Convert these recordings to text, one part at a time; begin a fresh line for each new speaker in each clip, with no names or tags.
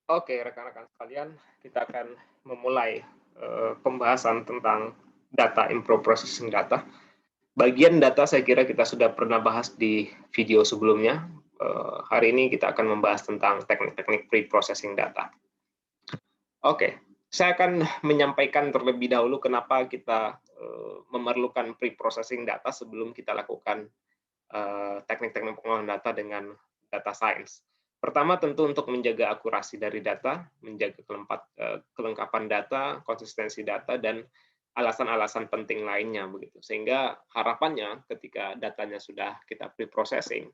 Oke, rekan-rekan sekalian, kita akan memulai pembahasan tentang data info processing data. Bagian data saya kira kita sudah pernah bahas di video sebelumnya. Hari ini kita akan membahas tentang teknik-teknik pre-processing data. Oke, saya akan menyampaikan terlebih dahulu kenapa kita memerlukan pre-processing data sebelum kita lakukan teknik-teknik pengolahan data dengan data science. Pertama tentu untuk menjaga akurasi dari data, menjaga kelengkapan data, konsistensi data, dan alasan-alasan penting lainnya begitu. Sehingga harapannya ketika datanya sudah kita pre-processing,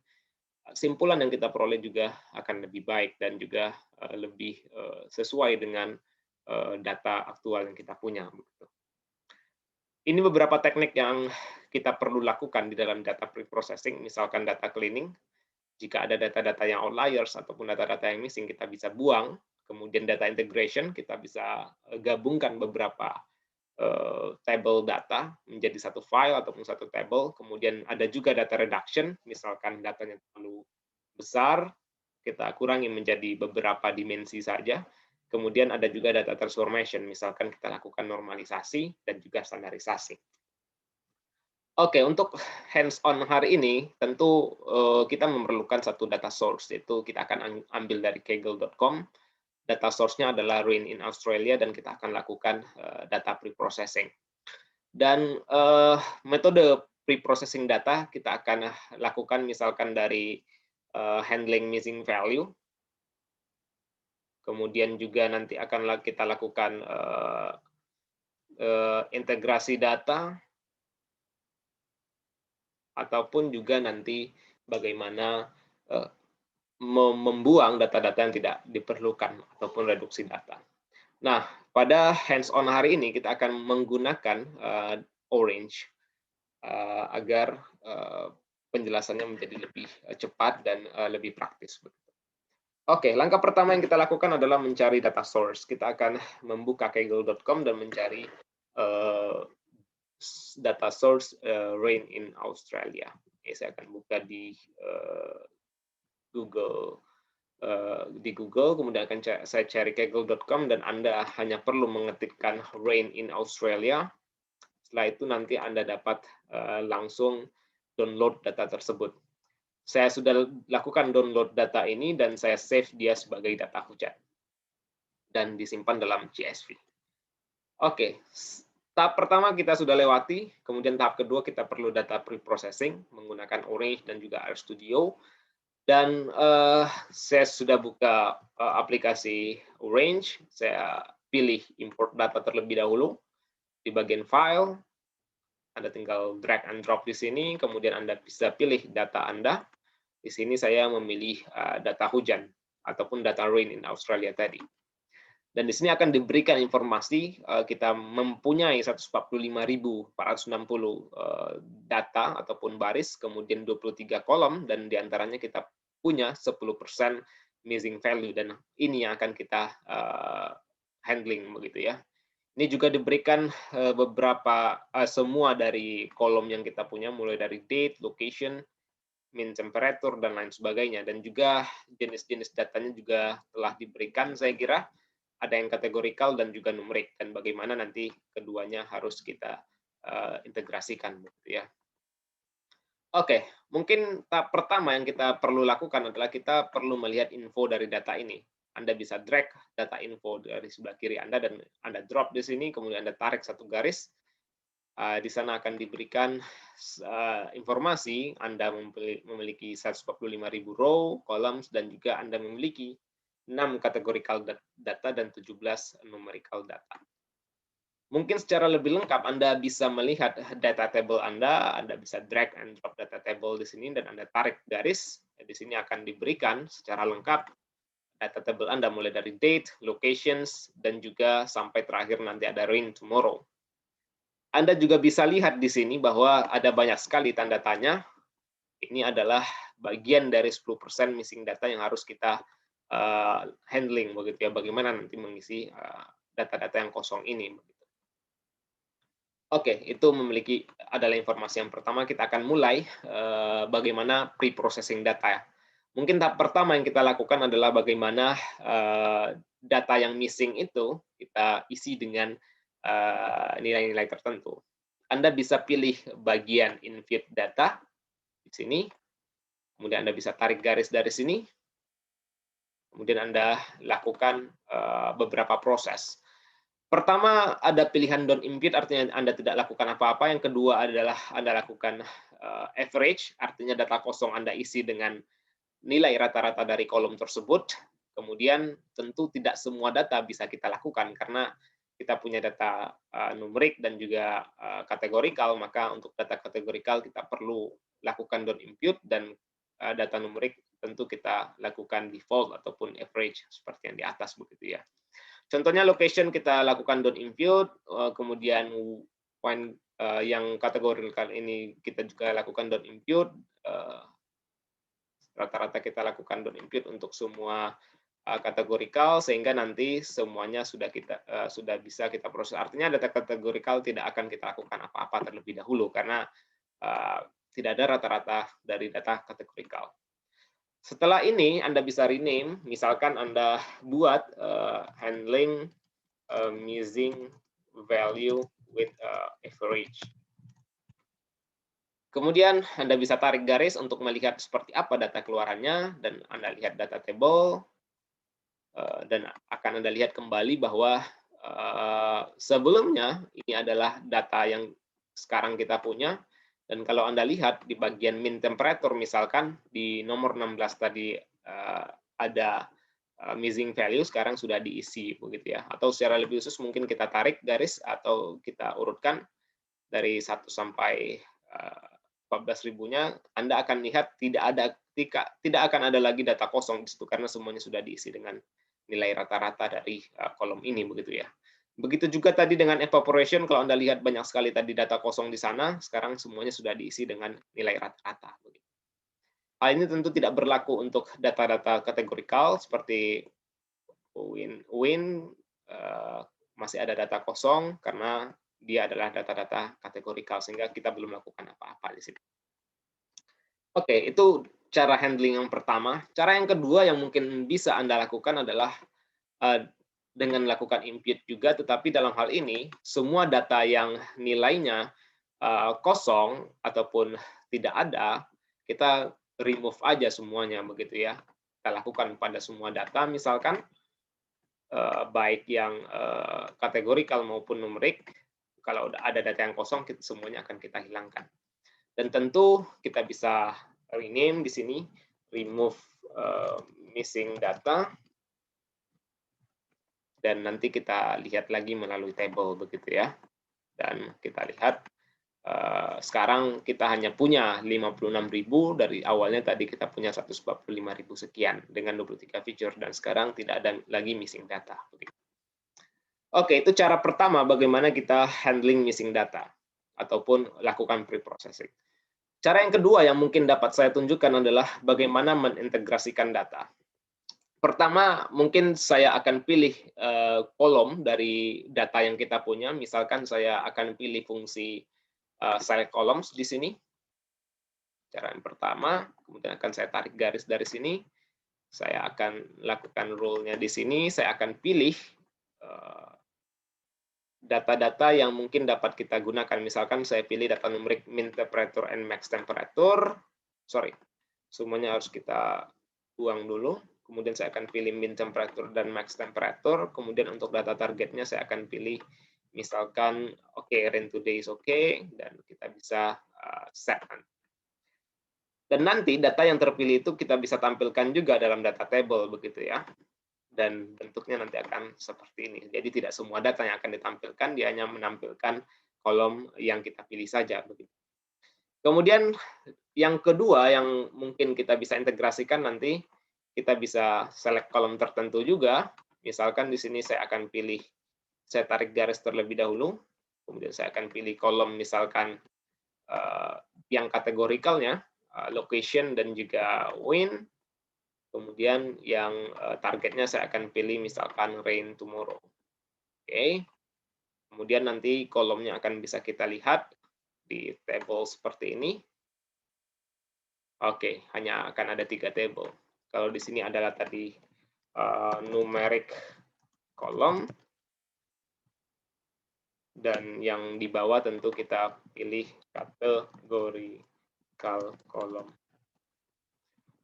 simpulan yang kita peroleh juga akan lebih baik dan juga lebih sesuai dengan data aktual yang kita punya. Begitu. Ini beberapa teknik yang kita perlu lakukan di dalam data pre-processing, misalkan data cleaning. Jika ada data-data yang outliers ataupun data-data yang missing, kita bisa buang. Kemudian data integration, kita bisa gabungkan beberapa table data menjadi satu file ataupun satu table. Kemudian ada juga data reduction, misalkan datanya terlalu besar, kita kurangi menjadi beberapa dimensi saja. Kemudian ada juga data transformation, misalkan kita lakukan normalisasi dan juga standarisasi. Oke, untuk hands-on hari ini, tentu kita memerlukan satu data source, yaitu kita akan ambil dari kaggle.com. Data source-nya adalah Rain in Australia, dan kita akan lakukan data pre-processing. Dan metode pre-processing data kita akan lakukan misalkan dari handling missing value, kemudian juga nanti akan kita lakukan integrasi data, ataupun juga nanti bagaimana membuang data-data yang tidak diperlukan ataupun reduksi data. Nah, pada hands-on hari ini kita akan menggunakan Orange agar penjelasannya menjadi lebih cepat dan lebih praktis. Oke, langkah pertama yang kita lakukan adalah mencari data source. Kita akan membuka kaggle.com dan mencari data source Rain in Australia. Saya akan buka di Google, kemudian akan saya cari kaggle.com, dan Anda hanya perlu mengetikkan Rain in Australia. Setelah itu nanti Anda dapat langsung download data tersebut. Saya sudah lakukan download data ini dan saya save dia sebagai data hujan dan disimpan dalam CSV. Oke, tahap pertama kita sudah lewati, kemudian tahap kedua kita perlu data pre-processing menggunakan Orange dan juga RStudio. Dan saya sudah buka aplikasi Orange, saya pilih import data terlebih dahulu. Di bagian file, Anda tinggal drag and drop di sini, kemudian Anda bisa pilih data Anda. Di sini saya memilih data hujan, ataupun data rain in Australia tadi. Dan di sini akan diberikan informasi kita mempunyai 145.460 data ataupun baris, kemudian 23 kolom, dan diantaranya kita punya 10% missing value, dan ini yang akan kita handling begitu ya. Ini juga diberikan beberapa semua dari kolom yang kita punya, mulai dari date, location, mean temperature, dan lain sebagainya. Dan juga jenis-jenis datanya juga telah diberikan, saya kira. Ada yang kategorikal dan juga numerik, dan bagaimana nanti keduanya harus kita integrasikan, gitu ya. Oke, mungkin tahap pertama yang kita perlu lakukan adalah kita perlu melihat info dari data ini. Anda bisa drag data info dari sebelah kiri Anda dan Anda drop di sini, kemudian Anda tarik satu garis. Di sana akan diberikan informasi Anda memiliki 145.000 row, columns, dan juga Anda memiliki 6 categorical data dan 17 numerical data. Mungkin secara lebih lengkap Anda bisa melihat data table Anda bisa drag and drop data table di sini dan Anda tarik garis. Di sini akan diberikan secara lengkap data table Anda mulai dari date, locations, dan juga sampai terakhir nanti ada rain tomorrow. Anda juga bisa lihat di sini bahwa ada banyak sekali tanda tanya. Ini adalah bagian dari 10% missing data yang harus kita handling begitu ya, bagaimana nanti mengisi data-data yang kosong ini. Oke, itu adalah informasi yang pertama. Kita akan mulai bagaimana pre-processing data ya. Mungkin tahap pertama yang kita lakukan adalah bagaimana data yang missing itu kita isi dengan nilai-nilai tertentu. Anda bisa pilih bagian input data di sini, kemudian Anda bisa tarik garis dari sini, kemudian Anda lakukan beberapa proses. Pertama, ada pilihan don't impute, artinya Anda tidak lakukan apa-apa. Yang kedua adalah Anda lakukan average, artinya data kosong Anda isi dengan nilai rata-rata dari kolom tersebut. Kemudian tentu tidak semua data bisa kita lakukan, karena kita punya data numerik dan juga kategorikal, maka untuk data kategorikal kita perlu lakukan don't impute, dan data numerik tentu kita lakukan default ataupun average, seperti yang di atas begitu ya. Contohnya location kita lakukan don't impute, kemudian point yang kategorikal ini kita juga lakukan don't impute, rata-rata kita lakukan don't impute untuk semua kategorikal, sehingga nanti semuanya sudah bisa kita proses. Artinya data kategorikal tidak akan kita lakukan apa-apa terlebih dahulu, karena tidak ada rata-rata dari data kategorikal. Setelah ini Anda bisa rename, misalkan Anda buat handling missing value with average. Kemudian Anda bisa tarik garis untuk melihat seperti apa data keluarannya, dan Anda lihat data table, dan akan Anda lihat kembali bahwa sebelumnya ini adalah data yang sekarang kita punya. Dan kalau Anda lihat di bagian min temperature, misalkan di nomor 16 tadi ada missing value, sekarang sudah diisi begitu ya. Atau secara lebih khusus mungkin kita tarik garis atau kita urutkan dari 1 sampai 14.000-nya, Anda akan lihat tidak akan ada lagi data kosong di situ, karena semuanya sudah diisi dengan nilai rata-rata dari kolom ini begitu ya. Begitu juga tadi dengan evaporation, kalau Anda lihat banyak sekali tadi data kosong di sana, sekarang semuanya sudah diisi dengan nilai rata-rata. Hal ini tentu tidak berlaku untuk data-data kategorikal seperti win, masih ada data kosong karena dia adalah data-data kategorikal, sehingga kita belum melakukan apa-apa di sini. Oke, itu cara handling yang pertama. Cara yang kedua yang mungkin bisa Anda lakukan adalah dengan melakukan impute juga, tetapi dalam hal ini semua data yang nilainya kosong ataupun tidak ada, kita remove aja semuanya begitu ya. Kita lakukan pada semua data, misalkan baik yang kategorikal maupun numerik. Kalau ada data yang kosong, semuanya akan kita hilangkan. Dan tentu kita bisa rename di sini, remove missing data. Dan nanti kita lihat lagi melalui table begitu ya. Dan kita lihat sekarang kita hanya punya 56.000, dari awalnya tadi kita punya 145.000 sekian dengan 23 feature, dan sekarang tidak ada lagi missing data. Oke, itu cara pertama bagaimana kita handling missing data ataupun lakukan pre-processing. Cara yang kedua yang mungkin dapat saya tunjukkan adalah bagaimana mengintegrasikan data. Pertama, mungkin saya akan pilih kolom dari data yang kita punya. Misalkan saya akan pilih fungsi select columns di sini. Cara yang pertama, kemudian akan saya tarik garis dari sini. Saya akan lakukan rule-nya di sini. Saya akan pilih data-data yang mungkin dapat kita gunakan. Misalkan saya pilih data numerik min temperature and max temperature. Sorry, semuanya harus kita buang dulu. Kemudian saya akan pilih min temperature dan max temperature. Kemudian untuk data targetnya saya akan pilih misalkan rain today is dan kita bisa set. Dan nanti data yang terpilih itu kita bisa tampilkan juga dalam data table begitu ya. Dan bentuknya nanti akan seperti ini. Jadi tidak semua data yang akan ditampilkan, dia hanya menampilkan kolom yang kita pilih saja begitu. Kemudian yang kedua yang mungkin kita bisa integrasikan nanti, kita bisa select kolom tertentu juga. Misalkan di sini saya akan pilih, saya tarik garis terlebih dahulu, kemudian saya akan pilih kolom misalkan yang kategorikalnya, location dan juga win. Kemudian yang targetnya saya akan pilih misalkan rain tomorrow. Oke. Kemudian nanti kolomnya akan bisa kita lihat di table seperti ini. Oke, hanya akan ada 3 table. Kalau di sini adalah tadi numeric column, dan yang di bawah tentu kita pilih categorical column.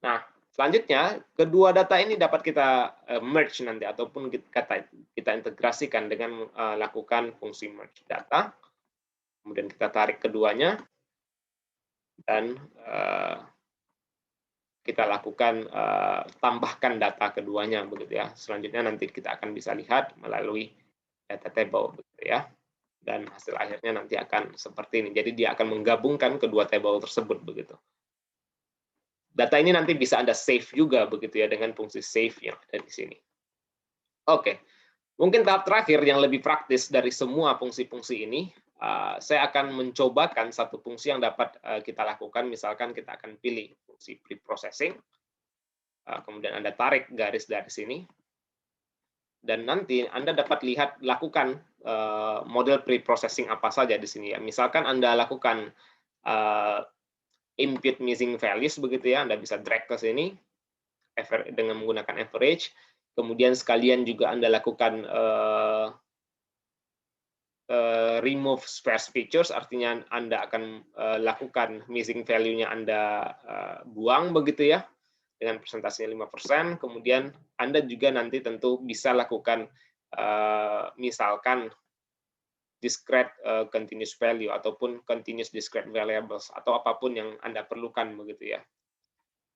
Nah, selanjutnya kedua data ini dapat kita merge nanti ataupun kita integrasikan dengan lakukan fungsi merge data. Kemudian kita tarik keduanya dan kita lakukan tambahkan data keduanya begitu ya. Selanjutnya nanti kita akan bisa lihat melalui data table begitu ya. Dan hasil akhirnya nanti akan seperti ini. Jadi dia akan menggabungkan kedua table tersebut begitu. Data ini nanti bisa Anda save juga begitu ya dengan fungsi save yang ada di sini. Oke. Mungkin tahap terakhir yang lebih praktis dari semua fungsi-fungsi ini, saya akan mencobakan satu fungsi yang dapat kita lakukan. Misalkan kita akan pilih fungsi preprocessing, kemudian Anda tarik garis dari sini, dan nanti Anda dapat lakukan model preprocessing apa saja di sini ya. Misalkan Anda lakukan impute missing values begitu ya, Anda bisa drag ke sini dengan menggunakan average. Kemudian sekalian juga Anda lakukan remove sparse features, artinya Anda akan lakukan missing value-nya Anda buang begitu ya, dengan persentasenya 5%. Kemudian Anda juga nanti tentu bisa lakukan misalkan discrete continuous value ataupun continuous discrete variables atau apapun yang Anda perlukan begitu ya.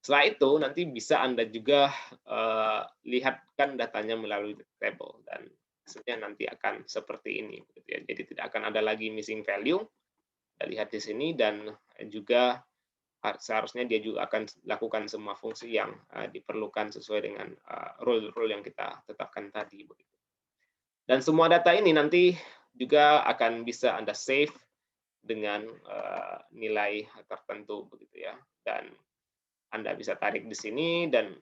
Setelah itu nanti bisa Anda juga lihatkan datanya melalui table dan hasilnya nanti akan seperti ini begitu ya. Jadi tidak akan ada lagi missing value. Kita lihat di sini dan juga seharusnya dia juga akan lakukan semua fungsi yang diperlukan sesuai dengan rule-rule yang kita tetapkan tadi begitu. Dan semua data ini nanti juga akan bisa Anda save dengan nilai tertentu begitu ya. Dan Anda bisa tarik di sini dan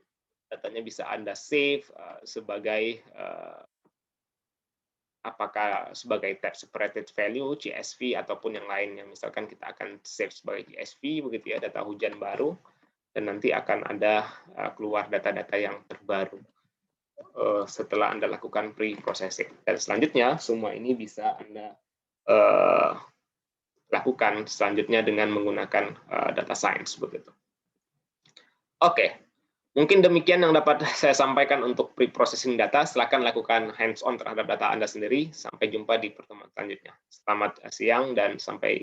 datanya bisa Anda save sebagai apakah sebagai tab separated value, CSV, ataupun yang lainnya. Misalkan kita akan save sebagai CSV begitu ya, data hujan baru, dan nanti akan ada keluar data-data yang terbaru setelah Anda lakukan pre-processing. Dan selanjutnya, semua ini bisa Anda lakukan selanjutnya dengan menggunakan data science begitu. Oke, mungkin demikian yang dapat saya sampaikan untuk pre-processing data. Silakan lakukan hands-on terhadap data Anda sendiri. Sampai jumpa di pertemuan selanjutnya. Selamat siang dan sampai